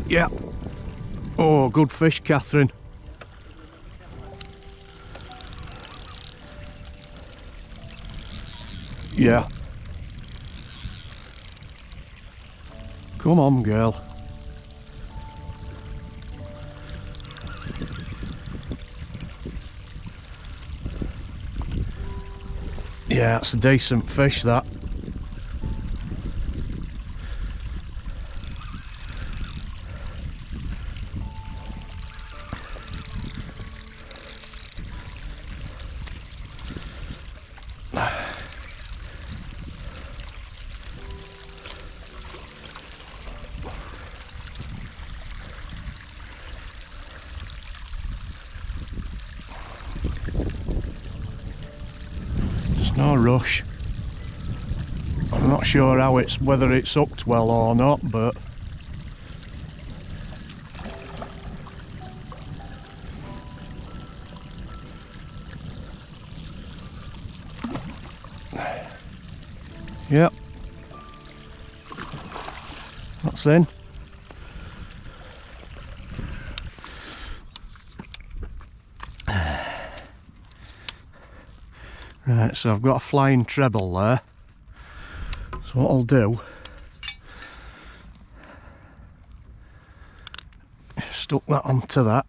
Yeah. Oh, good fish, Catherine. Yeah. Come on, girl. Yeah, it's a decent fish, that. No rush. I'm not sure how whether it's hooked well or not, but yep, that's in. Right, so I've got a flying treble there. So what I'll do, stuck that onto that.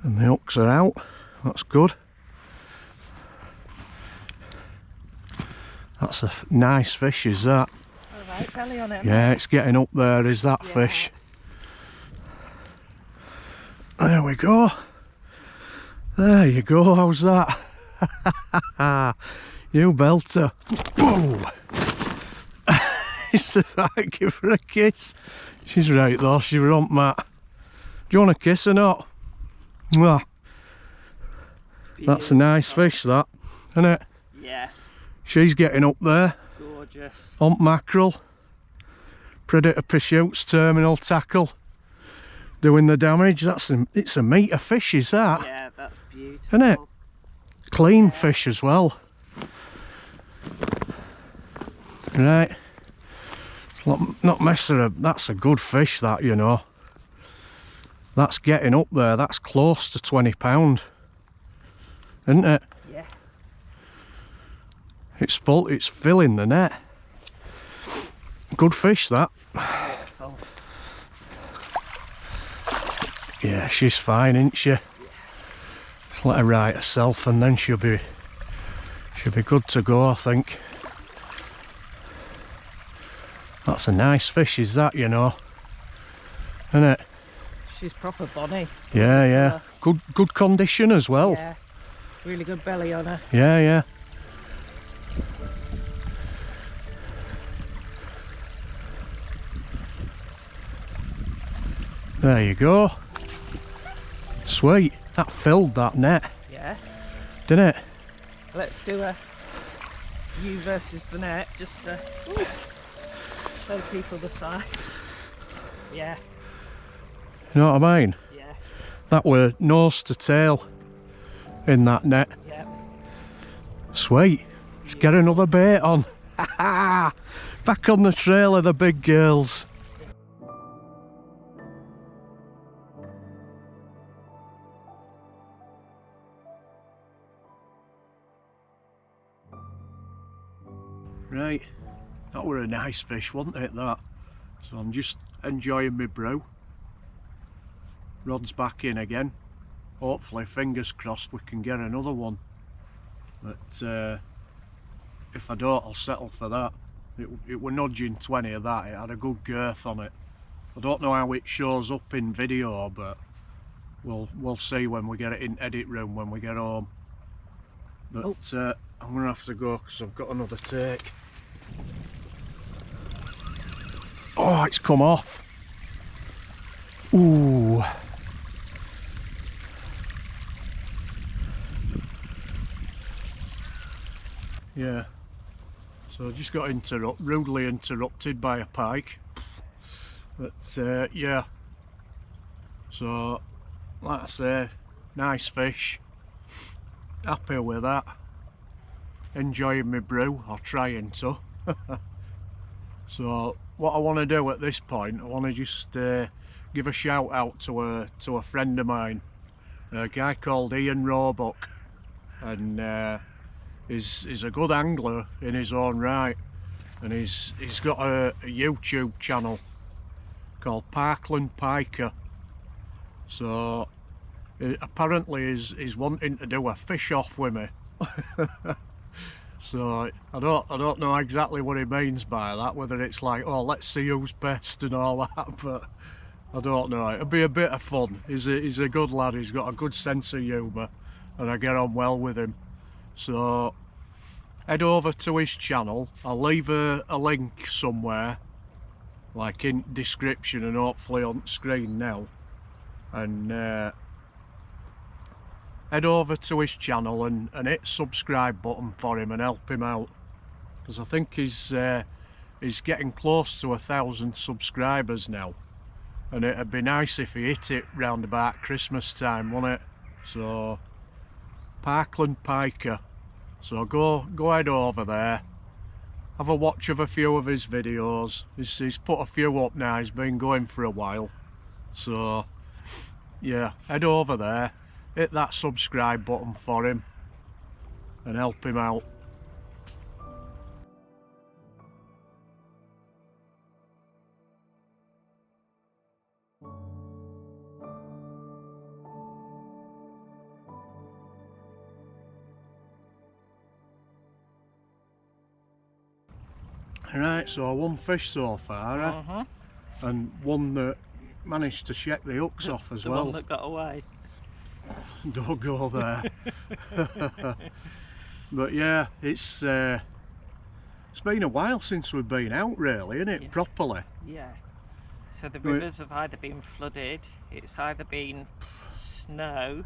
And the hooks are out, that's good. That's a nice fish, is that? Alright, belly on him. Yeah, it's getting up there, is that fish? There we go. There you go, how's that? You belter. Whoa! It's the right, give her a kiss. She's right though, she rump Matt. Do you want a kiss or not? Mwah. That's a nice fish, that, isn't it? Yeah. She's getting up there. Gorgeous. Hump mackerel. Predator pursuits, terminal tackle. Doing the damage. It's a meter fish, is that? Yeah, that's beautiful. Isn't it? Clean fish as well. Right. Not messing up. That's a good fish, that, you know. That's getting up there. That's close to £20, isn't it? Yeah. It's full. It's filling the net. Good fish, that. Beautiful. Yeah, she's fine, isn't she? Yeah. Just let her right herself, and then she'll be good to go, I think. That's a nice fish, is that, you know? Isn't it? She's proper bonny. Yeah, yeah. Good condition as well. Yeah. Really good belly on her. Yeah, yeah. There you go. Sweet. That filled that net. Yeah. Didn't it? Let's do a you versus the net, just to show people the size. Yeah. You know what I mean? Yeah. That were nose to tail in that net. Yeah. Sweet. Let's get another bait on. Back on the trail of the big girls. Right, that were a nice fish, wasn't it, that? So I'm just enjoying my brew. Rod's back in again. Hopefully, fingers crossed, we can get another one. But if I don't, I'll settle for that. It were nudging 20 of that. It had a good girth on it. I don't know how it shows up in video, but we'll see when we get it in edit room when we get home. But I'm gonna have to go because I've got another take. Oh, it's come off. Yeah. So I just got rudely interrupted by a pike. But yeah. So, like I say, nice fish. Happy with that. Enjoying my brew, or trying to. So what I want to do at this point, I want to just give a shout out to a friend of mine, a guy called Ian Roebuck, and he's a good angler in his own right, and he's got a YouTube channel called Parkland Piker. So apparently he's wanting to do a fish off with me. So I don't know exactly what he means by that, whether it's like, oh, let's see who's best and all that, but I don't know. It'll be a bit of fun. He's a good lad, he's got a good sense of humour, and I get on well with him. So head over to his channel. I'll leave a link somewhere, like in description and hopefully on screen now, and head over to his channel and hit subscribe button for him and help him out, because I think he's getting close to 1,000 subscribers now, and it'd be nice if he hit it round about Christmas time, wouldn't it? So Parkland Piker, so go head over there, have a watch of a few of his videos. He's put a few up now, he's been going for a while, so yeah, head over there, hit that subscribe button for him and help him out. Right, so one fish so far, and one that managed to shake the hooks off as well. The one that got away. Don't go there. But yeah, it's been a while since we've been out, really, isn't it? Yeah. Properly. Yeah. So the rivers have either been flooded, it's either been snow,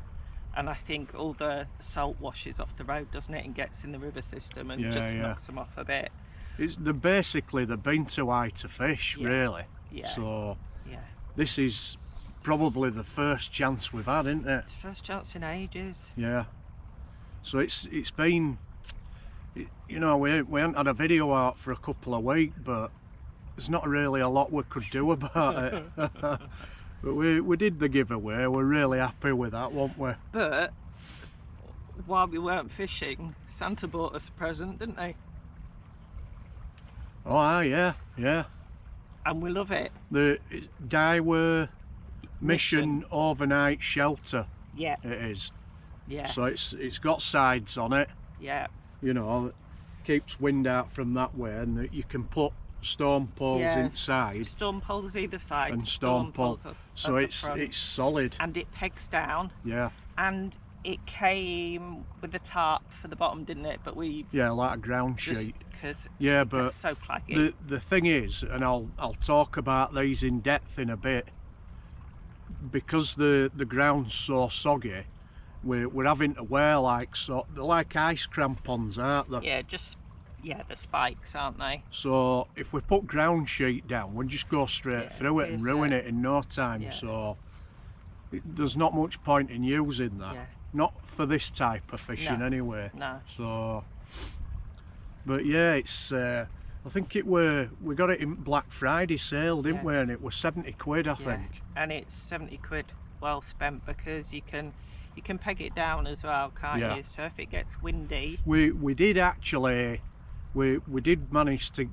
and I think all the salt washes off the road, doesn't it, and gets in the river system and just knocks them off a bit. They've been too high to fish, really. Yeah. So yeah, this is probably the first chance we've had, isn't it? it's the first chance in ages. Yeah. So it's been, you know, we haven't had a video out for a couple of weeks, but there's not really a lot we could do about it. But we did the giveaway. We're really happy with that, weren't we? But while we weren't fishing, Santa bought us a present, didn't they? Oh yeah, yeah. And we love it. The Daiwa Mission Overnight Shelter. Yeah. It is. Yeah. So it's got sides on it. Yeah. You know, keeps wind out from that way, and that you can put storm poles inside. Storm poles either side. And storm poles. So it's solid. And it pegs down. Yeah. And it came with a tarp for the bottom, didn't it? But we like a ground sheet. Because yeah, but so claggy. The thing is, and I'll talk about these in depth in a bit, because the ground's so soggy, we're having to wear they're like ice crampons, aren't they? Yeah, the spikes, aren't they? So if we put ground sheet down, we'll just go straight through it and ruin it in no time. Yeah. So there's not much point in using that. Yeah. Not for this type of fishing anyway. No. So, but yeah, it's I think we got it in Black Friday sale, didn't we? And it was 70 quid, I think. And it's 70 quid well spent, because you can peg it down as well, can't you? So if it gets windy. We did actually, we did manage to,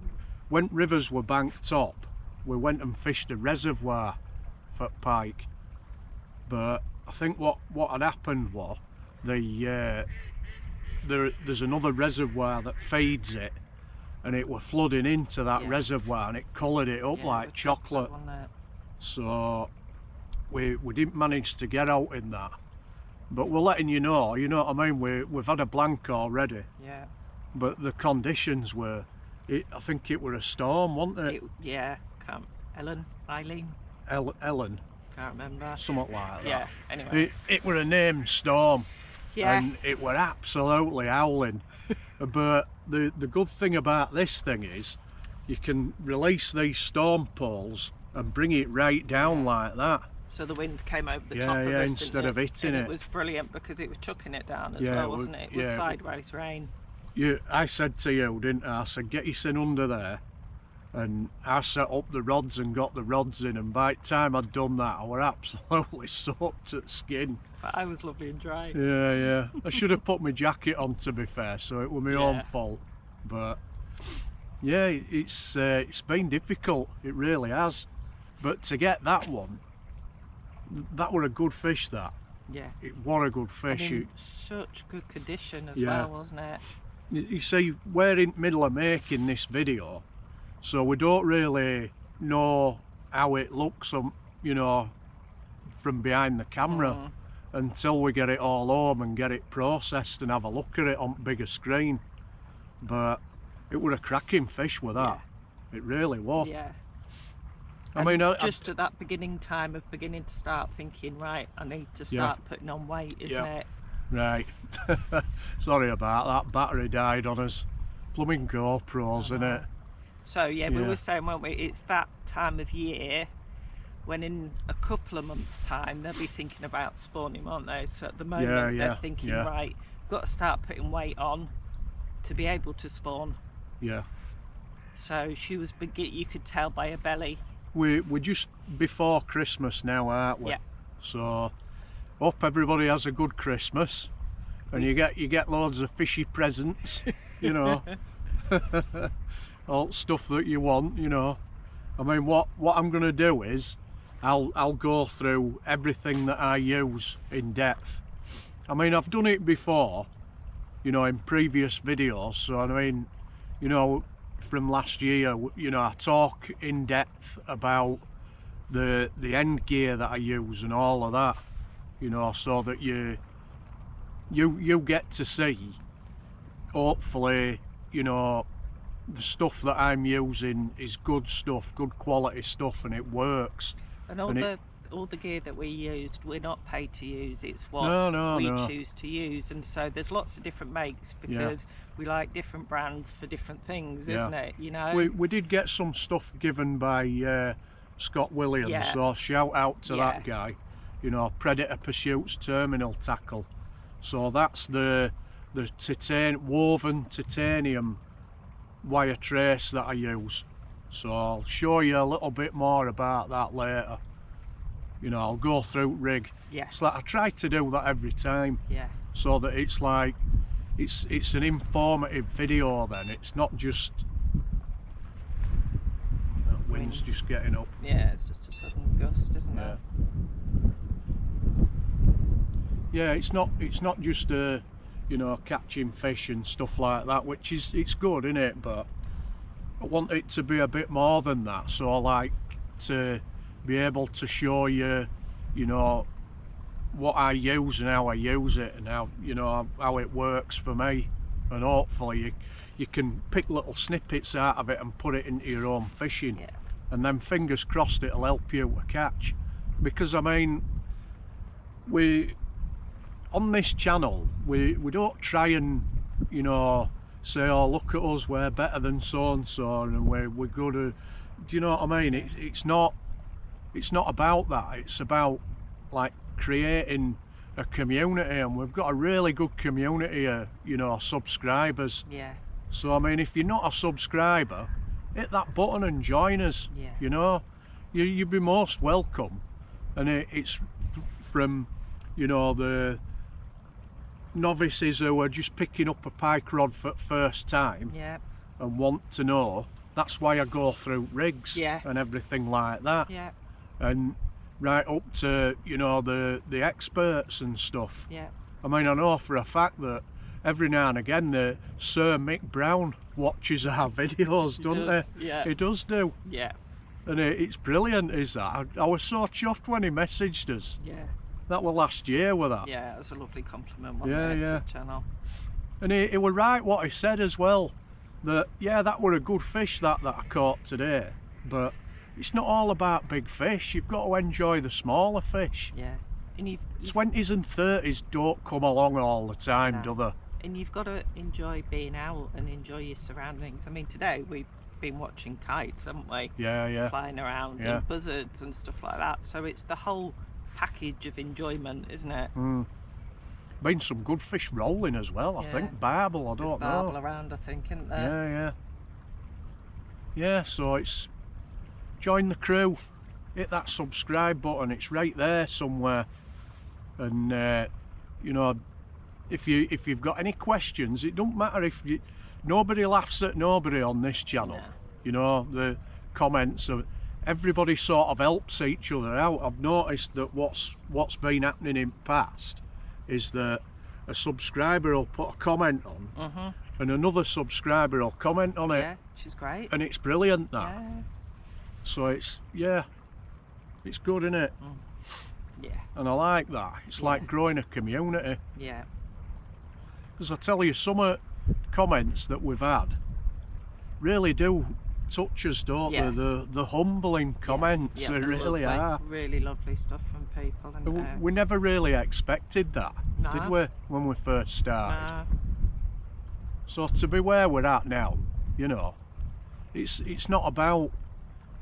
when rivers were banked up, we went and fished a reservoir for pike. But I think what had happened was there's another reservoir that feeds it, and it were flooding into that reservoir, and it coloured it up like chocolate. So we didn't manage to get out in that, but we're letting you know what I mean. We've had a blank already. Yeah. But the conditions were, I think it were a storm, wasn't it? Eileen. Ellen. Can't remember. Something like that. Yeah. Anyway. It were a named storm. Yeah. And it were absolutely howling. But the good thing about this thing is you can release these storm poles and bring it right down like that. So the wind came over the top of us, instead of hitting it was brilliant because it was chucking it down as well, wasn't it? It was yeah, sideways rain. I said to you, didn't I? I said, get your sin under there. And I set up the rods and got the rods in, and by the time I'd done that, I were absolutely soaked to the skin. But I was lovely and dry. Yeah. I should have put my jacket on, to be fair, so it was my own fault. But yeah, it's been difficult, it really has. But to get that one, that were a good fish, that. Yeah. It was a good fish. In such good condition as well, wasn't it? You see, we're in the middle of making this video, so we don't really know how it looks, you know, from behind the camera until we get it all home and get it processed and have a look at it on bigger screen. But it was a cracking fish with that. It really was. Yeah. I mean, just at that beginning time of beginning to start thinking, right, I need to start putting on weight, isn't it? Right. Sorry about that. Battery died on us. Plumbing GoPros, innit? So we were saying, weren't we, it's that time of year when in a couple of months' time they'll be thinking about spawning, aren't they? So at the moment they're thinking, right, got to start putting weight on to be able to spawn. Yeah. So she was big, you could tell by her belly. We're just before Christmas now, aren't we? Yeah. So hope everybody has a good Christmas, and you get loads of fishy presents, you know. All stuff that you want, you know. I mean, what I'm gonna do is I'll go through everything that I use in depth. I mean, I've done it before, you know, in previous videos, so I mean, you know, from last year, you know, I talk in depth about the end gear that I use and all of that, you know, so that you get to see, hopefully, you know, the stuff that I'm using is good stuff, good quality stuff, and it works. And all the gear that we used, we're not paid to use, it's what we choose to use. And so there's lots of different makes because we like different brands for different things, isn't it? You know, we did get some stuff given by Scott Williams, so shout out to that guy. You know, Predator Pursuits Terminal Tackle. So that's the woven titanium wire trace that I use. So I'll show you a little bit more about that later. You know, I'll go through rig. Yeah. It's like I try to do that every time. Yeah. So that it's like it's an informative video then. It's not just that wind's just getting up. Yeah, it's just a sudden gust, isn't it? Yeah, it's not just you know, catching fish and stuff like that, which it's good, isn't it? But I want it to be a bit more than that. So I like to be able to show you, you know, what I use and how I use it, and how, you know, how it works for me. And hopefully you can pick little snippets out of it and put it into your own fishing. Yeah. And then fingers crossed it'll help you to catch. Because I mean, on this channel, we don't try and, you know, say, oh, look at us, we're better than so and so, and we're good at, do you know what I mean? It's not about that. It's about like creating a community, and we've got a really good community of, you know, subscribers. Yeah. So I mean, if you're not a subscriber, hit that button and join us. Yeah. You know, you'd be most welcome. And it's from, you know, the novices who are just picking up a pike rod for the first time and want to know. That's why I go through rigs and everything like that. Yeah. And right up to, you know, the experts and stuff. Yeah. I mean, I know for a fact that every now and again the Sir Mick Brown watches our videos, doesn't he? Yeah. He does do. Yeah. And it's brilliant, is that? I was so chuffed when he messaged us. Yeah. That was last year, with that. Yeah, it was a lovely compliment, wasn't it, to the channel. And he was right what he said as well, that that were a good fish that I caught today, but it's not all about big fish. You've got to enjoy the smaller fish. Yeah. And 20s and 30s don't come along all the time, do they? and you've got to enjoy being out and enjoy your surroundings. I mean, today we've been watching kites, haven't we? Yeah. Flying around, and buzzards and stuff like that. So it's the whole package of enjoyment, isn't it? Been some good fish rolling as well, I think. Barbel, I don't know. Barbel around, I think, isn't there? Yeah, so it's join the crew, hit that subscribe button, it's right there somewhere. And you know, if you've got any questions, it don't matter if you, nobody laughs at nobody on this channel. You know, the comments of everybody sort of helps each other out. I've noticed that what's been happening in past is that a subscriber will put a comment on and another subscriber will comment on it. Yeah, which is great. And it's brilliant, that. So it's it's good, isn't it? Yeah. And I like that. It's like growing a community. Yeah. Because I tell you, some comments that we've had really do touch us, don't they? The humbling comments, they really are. Really lovely stuff from people. And we never really expected that, did we, when we first started? So to be where we're at now, you know, it's not about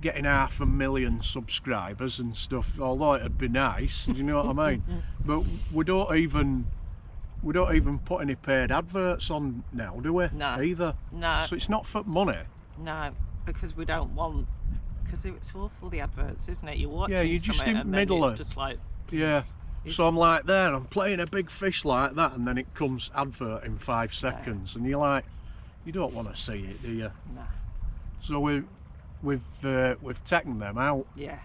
getting 500,000 subscribers and stuff, although it'd be nice, do you know what I mean? But we don't even put any paid adverts on now, do we? No. Either. No. So it's not for money. No, because we don't want, because it's awful, the adverts, isn't it? You're watching you're just in middle of, just like, so I'm like there, I'm playing a big fish like that, and then it comes advert in 5 seconds, and you're like, you don't want to see it, do you? No. So we've taken them out. Yeah.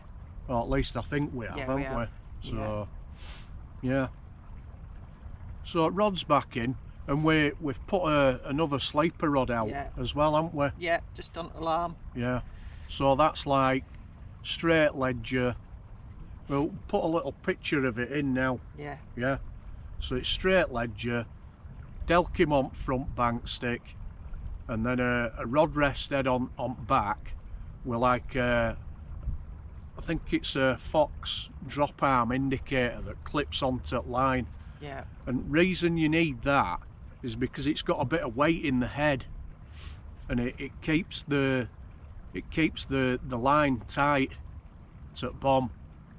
Or at least I think we have, haven't we? So so rod's back in, and we've put another sleeper rod out as well, haven't we? Yeah, just on alarm. Yeah. So that's like straight ledger. We'll put a little picture of it in now. Yeah. Yeah. So it's straight ledger, Delkimont front bank stick, and then a rod rest head on back with like I think it's a Fox drop arm indicator that clips onto line. Yeah. And reason you need that is because it's got a bit of weight in the head, and it keeps the line tight to bomb.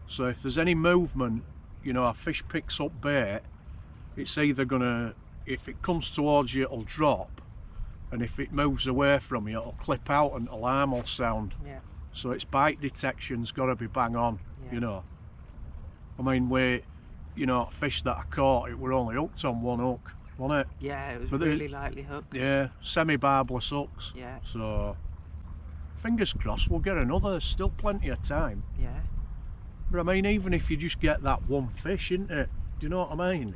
So if there's any movement, you know, a fish picks up bait, it's either gonna, if it comes towards you, it'll drop, and if it moves away from you, it'll clip out and alarm will sound. Yeah. So its bite detection's got to be bang on. You know. I mean, you know, fish that I caught, it were only hooked on one hook, wasn't it? Yeah, it was really lightly hooked. Yeah, semi-barbless hooks. Yeah. So fingers crossed we'll get another. There's still plenty of time. Yeah. But I mean, even if you just get that one fish, isn't it? Do you know what I mean?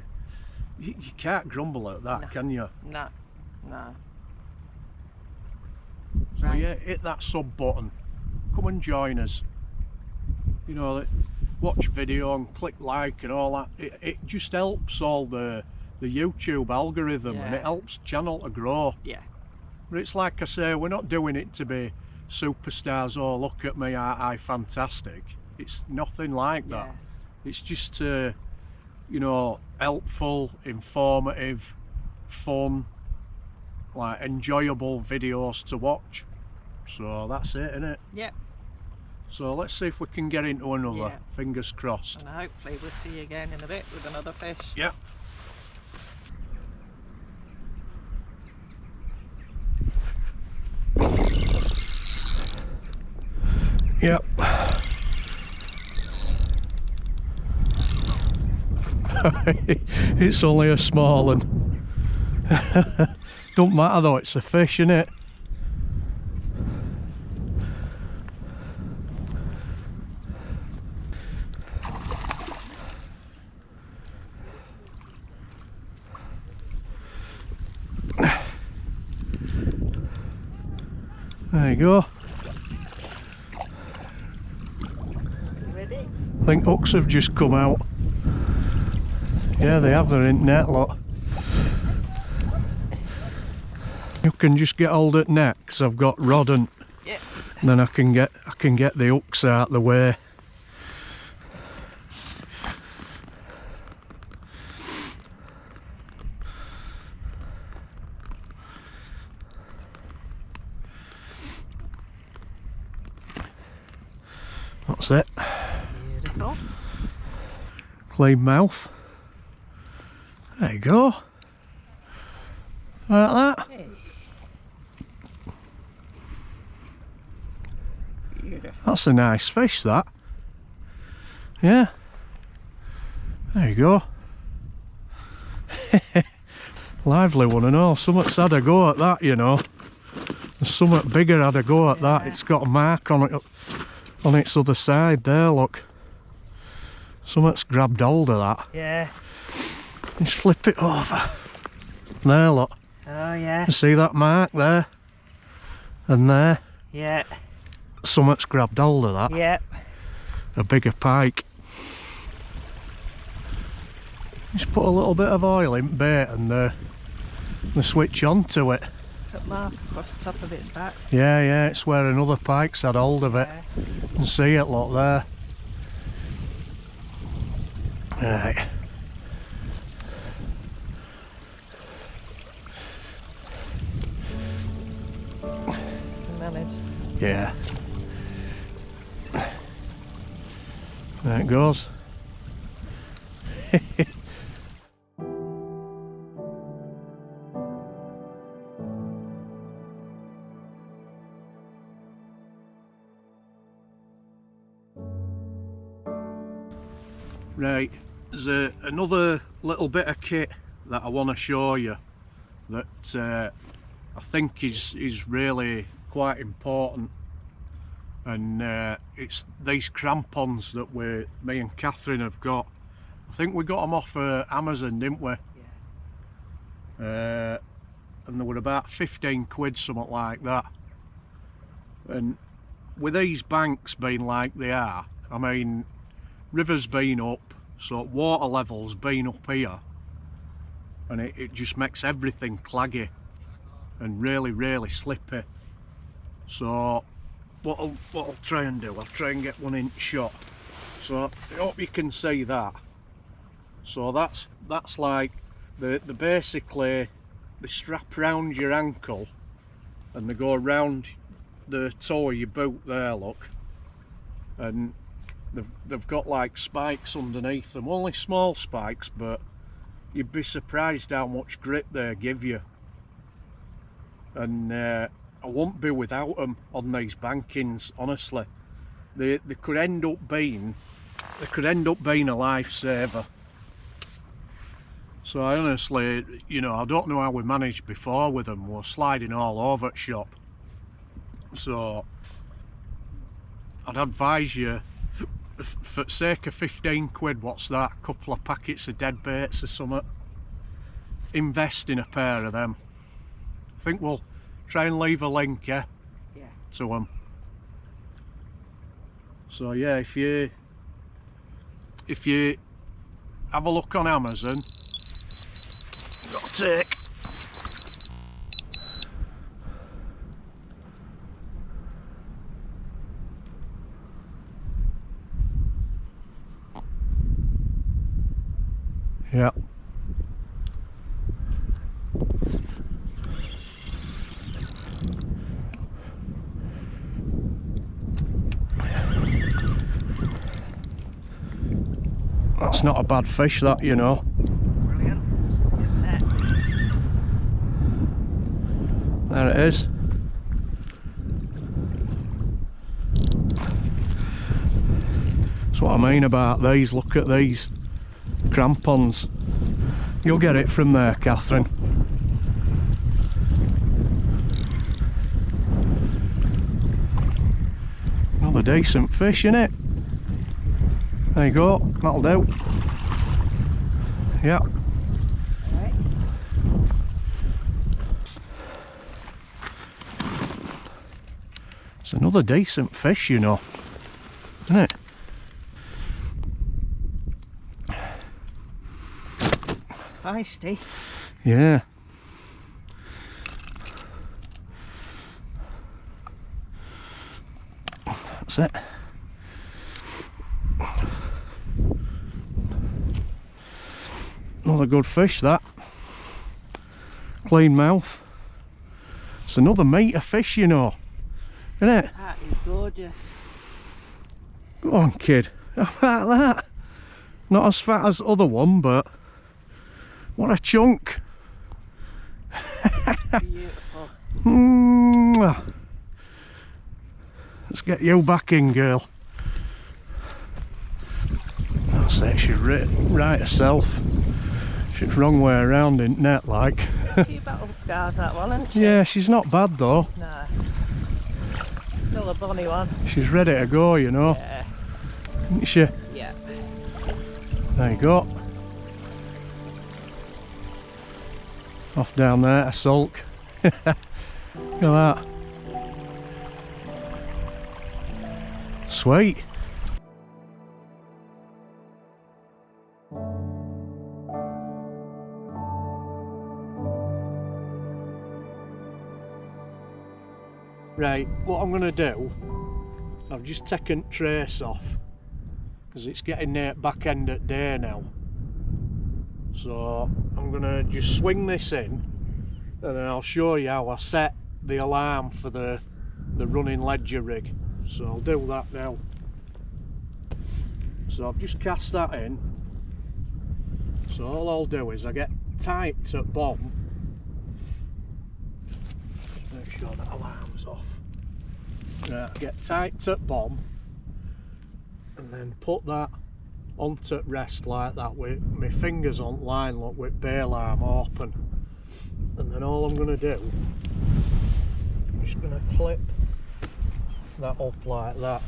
You can't grumble at that, can you? No. No. So yeah, hit that sub button. Come and join us. You know, watch video and click like and all that. It just helps all the YouTube algorithm, and it helps channel to grow. Yeah. But it's like I say, we're not doing it to be superstars or look at me, I fantastic. It's nothing like that. It's just you know, helpful, informative, fun, like enjoyable videos to watch. So that's it, innit? Yeah. So let's see if we can get into another. Fingers crossed. And hopefully we'll see you again in a bit with another fish. Yeah. Yep. It's only a small one. Don't matter though, it's a fish, innit? There you go. Ready? I think hooks have just come out. Yeah, they have. They're in net, look. You can just get hold at net because I've got rod and then I can get the hooks out the way. That's it. Beautiful. Clean mouth. There you go. Like that. Hey. Beautiful. That's a nice fish, that. Yeah. There you go. Lively one and all. Something's had a go at that, you know. There's something bigger had a go at that. It's got a mark on it, on its other side there, look. Something's grabbed hold of that. Yeah. Just flip it over. There, look. Oh yeah. You see that mark there? And there? Yeah. Something's grabbed hold of that. Yeah. A bigger pike. Just put a little bit of oil in bait and the switch on to it. That mark across the top of its back. Yeah, it's where another pike's had hold of it. Yeah. You can see it, look there. Right. Managed. Yeah. There it goes. Right, there's another little bit of kit that I want to show you that I think is really quite important, and it's these crampons that me and Catherine have got. I think we got them off Amazon, didn't we? Yeah. And they were about 15 quid, something like that. And with these banks being like they are, I mean, river's been up, so water level's been up here, and it just makes everything claggy and really slippy. So what I'll try and do, I'll try and get one inch shot. So I hope you can see that. So that's like the basically they strap round your ankle and they go round the toe of your boot there, look, and they've got like spikes underneath them, only small spikes, but you'd be surprised how much grip they give you. And I won't be without them on these bankings, honestly. They could end up being a lifesaver. So I honestly, you know, I don't know how we managed before with them. We're sliding all over at shop. So I'd advise you, for sake of 15 quid, what's that, a couple of packets of dead baits or something, invest in a pair of them. I think we'll try and leave a link, yeah, to them. So yeah, if you have a look on Amazon, got to take yeah. That's not a bad fish, that, you know. Brilliant. There it is. That's what I mean about these. Look at these crampons. You'll get it from there, Catherine. Another decent fish, innit? There you go, that'll do. Yeah. Right. It's another decent fish, you know, isn't it? Feisty. Yeah. That's it. Another good fish, that. Clean mouth. It's another metre fish, you know, isn't it? That is gorgeous. Go on, kid. How about that? Not as fat as the other one, but what a chunk. Beautiful. Let's get you back in, girl. That's it, she's right herself. She's wrong way around in net, like. A few battle scars, that one, isn't she? Yeah, she's not bad though. No. Still a bonny one. She's ready to go, you know. Yeah. Isn't she? Yeah. There you go. Off down there to sulk. Look at that. Sweet. Right, what I'm going to do, I've just taken trace off because it's getting near back end of day now. So I'm going to just swing this in and then I'll show you how I set the alarm for the running ledger rig. So I'll do that now. So I've just cast that in. So all I'll do is I get tight to bomb. Make sure that alarm's off. Right, I get tight to bomb and then put that onto rest like that with my fingers on line, look, with bail arm open. And then all I'm going to do, I'm just going to clip that up like that.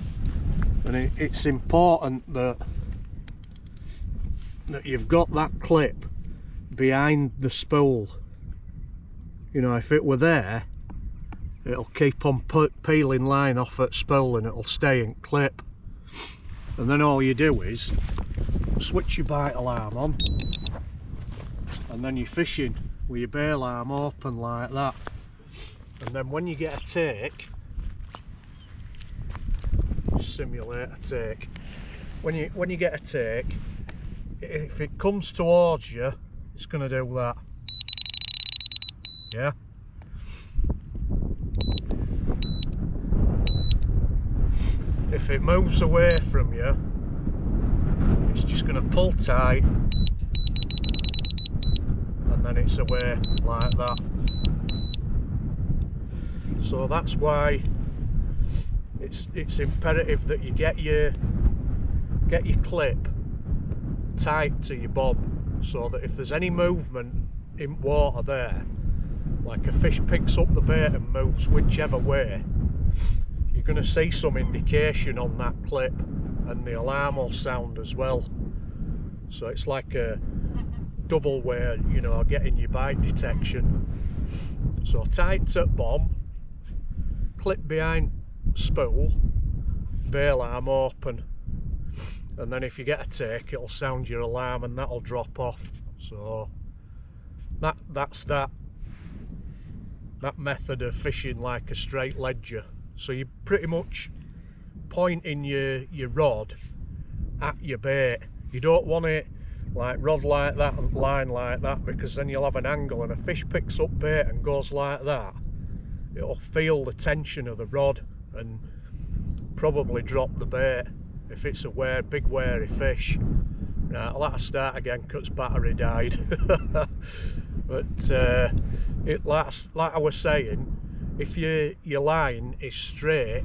And it's important that you've got that clip behind the spool. You know, if it were there, it'll keep on peeling line off at spool and it'll stay in clip. And then all you do is switch your bite alarm on and then you're fishing with your bail arm open like that. And then when you get a take, simulate a take. When you get a take, if it comes towards you, it's going to do that. Yeah. If it moves away from you, it's just going to pull tight and then it's away like that. So that's why it's imperative that you get your clip tight to your bob, so that if there's any movement in water there, like a fish picks up the bait and moves whichever way, you're going to see some indication on that clip and the alarm will sound as well. So it's like a double way, you know, getting your bite detection. So tight to bomb, clip behind spool, bail arm open, and then if you get a take, it'll sound your alarm and that'll drop off. So that's that method of fishing like a straight ledger. So you're pretty much pointing your rod at your bait. You don't want it like rod like that and line like that, because then you'll have an angle, and a fish picks up bait and goes like that, it'll feel the tension of the rod and probably drop the bait if it's a big wary fish. Right, I'll have to start again because battery died. But like I was saying, if your line is straight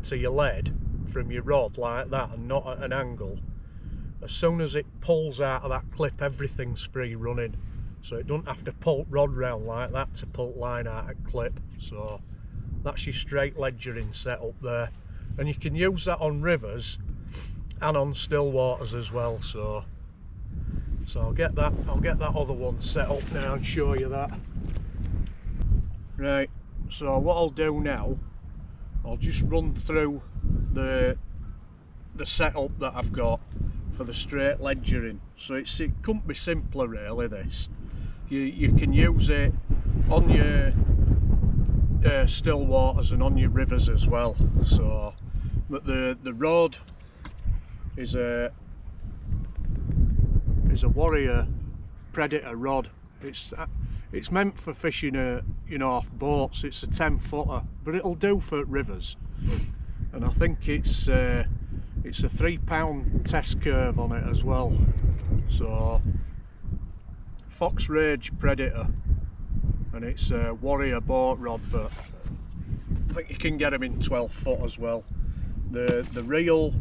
to your lead from your rod like that and not at an angle, as soon as it pulls out of that clip, everything's free running. So it doesn't have to pull rod round like that to pull line out of clip. So that's your straight ledgering setup there, and you can use that on rivers and on still waters as well. So I'll get that other one set up now and show you that. Right, so what I'll do now, I'll just run through the setup that I've got for the straight ledgering. So it couldn't be simpler really, this. You can use it on your still waters and on your rivers as well. So, but the rod is a Warrior Predator rod. It's meant for fishing off boats. It's a 10 footer, but it'll do for rivers. And I think it's it's a £3 test curve on it as well. So Fox Rage Predator, and it's a Warrior boat rod, but I think you can get them in 12 foot as well. The reel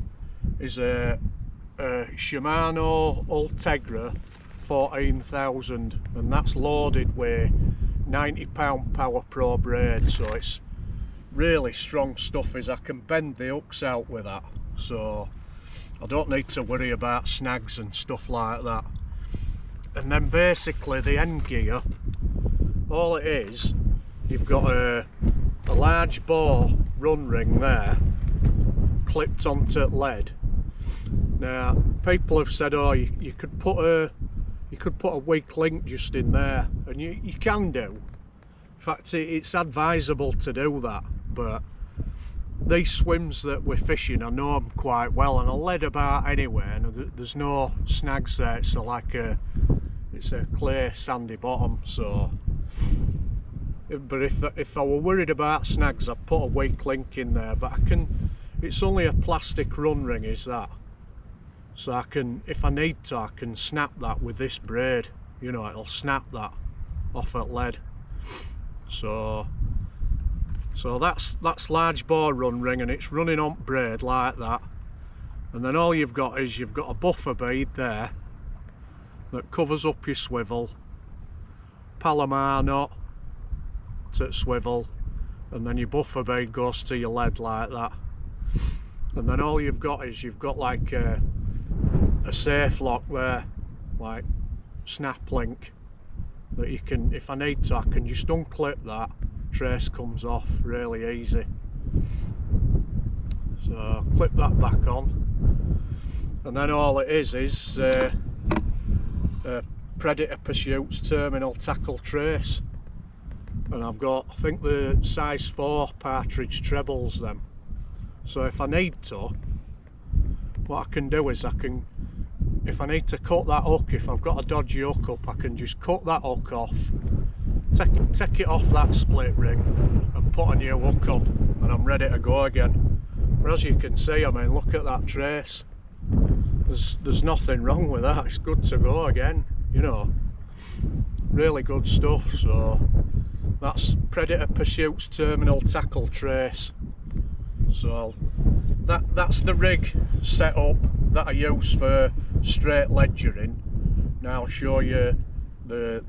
is a Shimano Ultegra 14,000, and that's loaded with £90 Power Pro braid, so it's really strong stuff. Is I can bend the hooks out with that, so I don't need to worry about snags and stuff like that. And then basically the end gear, all it is, you've got a large bore run ring there clipped onto lead. Now people have said, oh, you could put a weak link just in there, and you can do. In fact, it's advisable to do that, but these swims that we're fishing, I know them quite well, and I lead about anywhere, and there's no snags there. It's a clear sandy bottom, so. But if I were worried about snags, I'd put a weak link in there, but it's only a plastic run ring, is that, so I can, if I need to, I can snap that with this braid, you know, it'll snap that off at lead. So that's large bore run ring, and it's running on braid like that. And then all you've got is you've got a buffer bead there that covers up your swivel, Palomar knot to swivel, and then your buffer bead goes to your lead like that. And then all you've got is you've got like a safe lock there, like snap link, that you can, if I need to, I can just unclip that, trace comes off really easy. So clip that back on, and then all it is a Predator Pursuits terminal tackle trace, and I've got, I think, the size 4 partridge trebles them. So if I need to, what I can do is if I need to cut that hook, if I've got a dodgy hook up, I can just cut that hook off, take it off that split ring and put a new hook on, and I'm ready to go again. But as you can see, I mean, look at that trace. There's nothing wrong with that. It's good to go again, you know. Really good stuff. So that's Predator Pursuits terminal tackle trace. So that's the rig setup that I use for straight ledgering. Now I'll show you the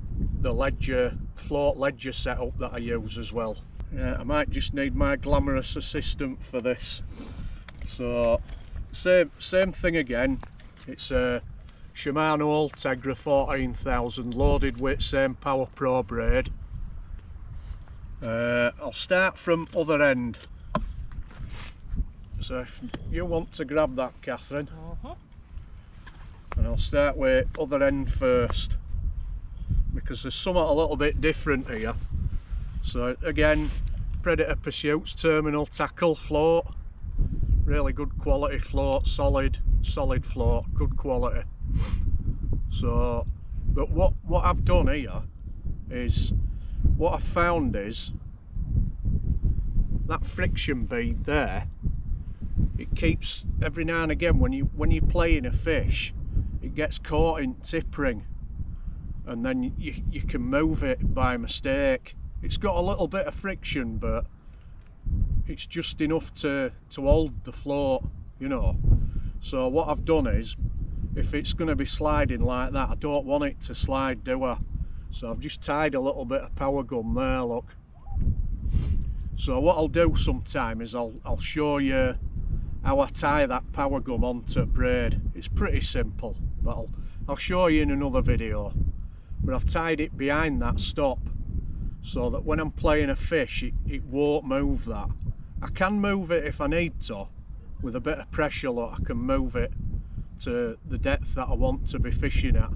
float ledger setup that I use as well. Yeah, I might just need my glamorous assistant for this. So same thing again. It's a Shimano Ultegra 14,000 loaded with same Power Pro braid. I'll start from other end. So if you want to grab that, Catherine, and I'll start with other end first, because there's something a little bit different here. So again, Predator Pursuits terminal tackle float, really good quality float, solid float, good quality. So, but what I've done here is, what I've found is that friction bead there, it keeps, every now and again when you're playing a fish, it gets caught in tip ring, and then you can move it by mistake. It's got a little bit of friction, but it's just enough to hold the float, you know. So what I've done is, if it's going to be sliding like that, I don't want it to slide, do I? So I've just tied a little bit of power gum there, look. So what I'll do sometime is I'll show you how I tie that power gum onto braid. It's pretty simple, but I'll show you in another video. But I've tied it behind that stop, so that when I'm playing a fish, it won't move that. I can move it if I need to, with a bit of pressure, look, I can move it to the depth that I want to be fishing at.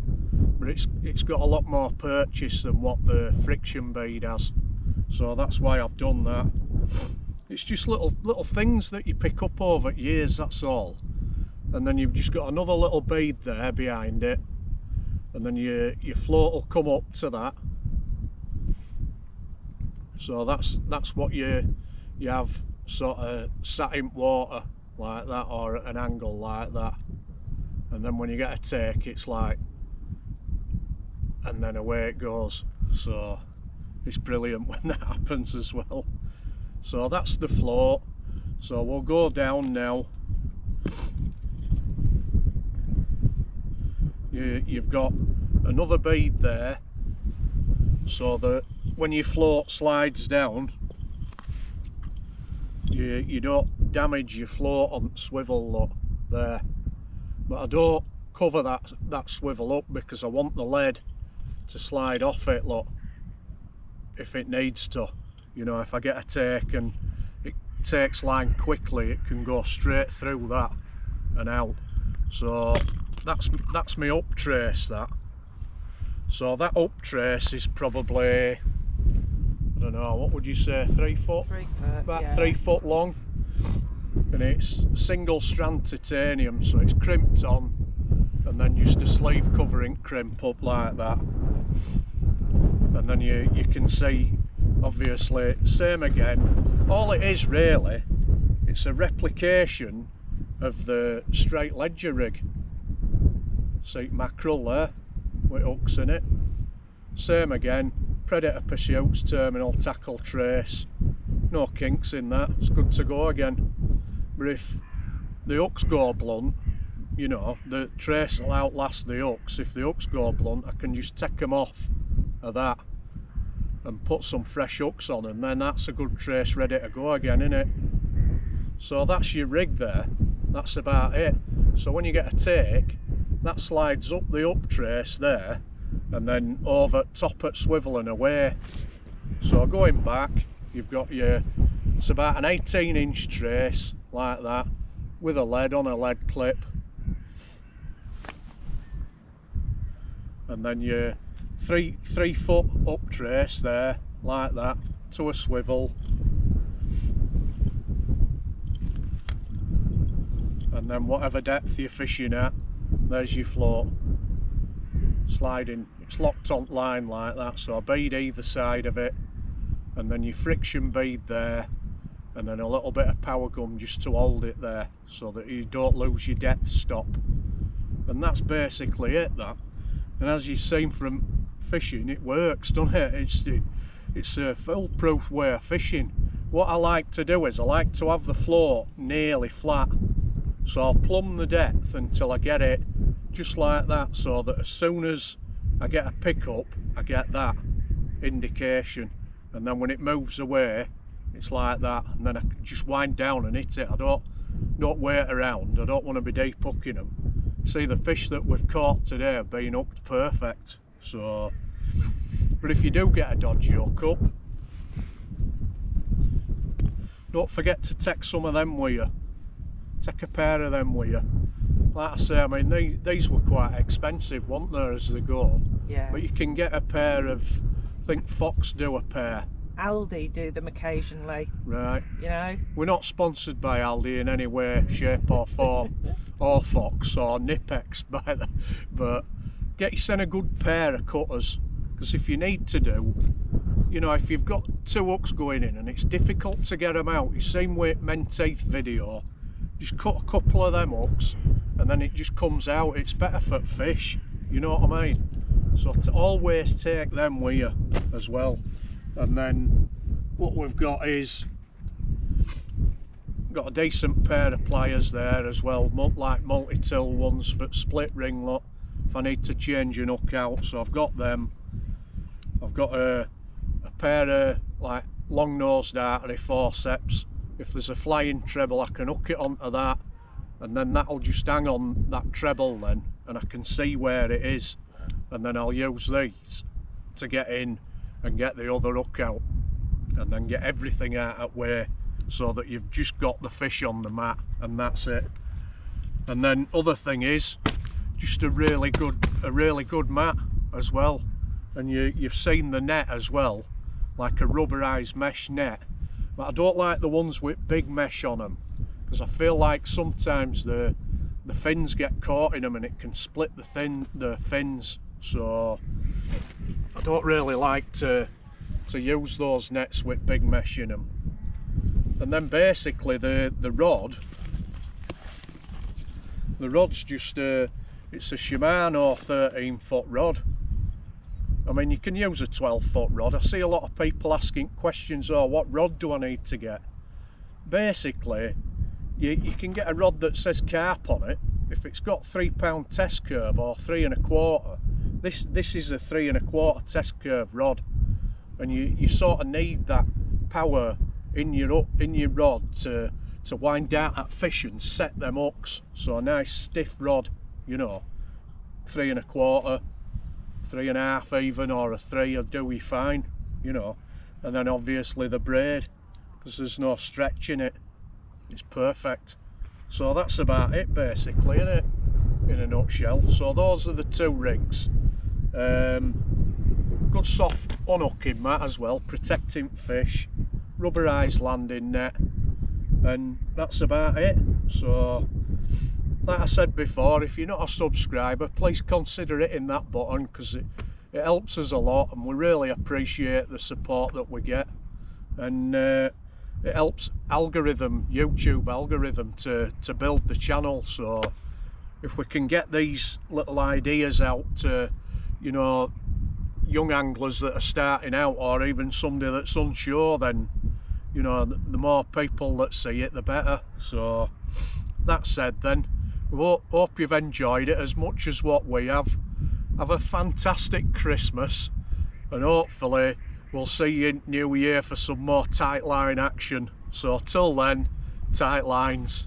But it's got a lot more purchase than what the friction bead has. So that's why I've done that. It's just little things that you pick up over years, that's all. And then you've just got another little bead there behind it, and then your float will come up to that. So that's what you have sort of sat in water like that, or at an angle like that, and then when you get a take it's like, and then away it goes. So it's brilliant when that happens as well. So that's the float. So we'll go down now. You've got another bead there, so that when your float slides down, you don't damage your float on swivel, look, there. But I don't cover that swivel up because I want the lead to slide off it, look, if it needs to. You know, if I get a take and it takes line quickly, it can go straight through that and out. So that's my up trace, that. So that up trace is probably, I don't know, what would you say, 3 foot? 3 foot, about yeah. 3 foot long, and it's single strand titanium, so it's crimped on, and then just a sleeve covering crimp up like that, and then you can see, obviously, same again. All it is really, it's a replication of the straight ledger rig. See mackerel there with hooks in it. Same again, predator pursuits, terminal, tackle, trace, no kinks in that, it's good to go again. But if the hooks go blunt, you know, the trace will outlast the hooks. If the hooks go blunt, I can just take them off of that and put some fresh hooks on, and then that's a good trace ready to go again, innit? So that's your rig there, that's about it. So when you get a take, that slides up the up trace there, and then over top at swivel and away. So going back, you've got your, it's about an 18-inch trace like that, with a lead on a lead clip, and then your 3 foot up trace there like that to a swivel, and then whatever depth you're fishing at, there's your float sliding. It's locked on line like that, so a bead either side of it, and then your friction bead there, and then a little bit of power gum just to hold it there so that you don't lose your depth stop. And that's basically it, that. And as you've seen from fishing, it works, doesn't it? It's a foolproof way of fishing. What I like to do is I like to have the float nearly flat, so I'll plumb the depth until I get it just like that, so that as soon as I get a pickup, I get that indication, and then when it moves away, it's like that, and then I can just wind down and hit it. I don't wait around. I don't want to be deep hooking them. See, the fish that we've caught today have been hooked perfect. So, but if you do get a dodgy hook up, don't forget to take some of them with you. Take a pair of them with you. Like I say, I mean, these were quite expensive, weren't they, as they go? Yeah. But you can get a pair of, I think Fox do a pair. Aldi do them occasionally. Right. You know? We're not sponsored by Aldi in any way, shape or form, or Fox or Nipex, but get yourself a good pair of cutters, because if you need to do, you know, if you've got 2 hooks going in and it's difficult to get them out, you seen with Menteith video, just cut a couple of them hooks and then it just comes out. It's better for fish, you know what I mean? So to always take them with you as well. And then what we've got is got a decent pair of pliers there as well, like multi-till ones for split ring lock if I need to change an hook out. So I've got them. I've got a pair of like long-nosed artery forceps. If there's a flying treble, I can hook it onto that, and then that'll just hang on that treble then, and I can see where it is, and then I'll use these to get in and get the other hook out, and then get everything out of way, so that you've just got the fish on the mat, and that's it. And then other thing is just a really good mat as well. And you've seen the net as well, like a rubberized mesh net, but I don't like the ones with big mesh on them, because I feel like sometimes the fins get caught in them and it can split the fins. So I don't really like to use those nets with big mesh in them. And then basically the rod The rod's just it's a Shimano 13-foot rod. I mean, you can use a 12-foot rod. I see a lot of people asking questions, oh, what rod do I need to get? Basically, you can get a rod that says carp on it. If it's got 3 pound test curve or 3 1/4, this is a 3 1/4 test curve rod, and you sort of need that power in your rod to wind out at fish and set them hooks. So a nice stiff rod, you know, 3 1/4, 3 1/2 even, or a 3 will do you fine, you know. And then obviously the braid, because there's no stretch in it, it's perfect. So that's about it basically, isn't it, in a nutshell. So those are the 2 rigs. Good soft unhooking mat as well, protecting fish, rubberized landing net, and that's about it. So like I said before, if you're not a subscriber, please consider hitting that button, because it helps us a lot, and we really appreciate the support that we get. And it helps YouTube algorithm to build the channel. So if we can get these little ideas out to, you know, young anglers that are starting out, or even somebody that's unsure, then, you know, the more people that see it, the better. So that said, then, we hope you've enjoyed it as much as what we have. Have a fantastic Christmas, and hopefully we'll see you in New Year for some more tight line action. So till then, tight lines.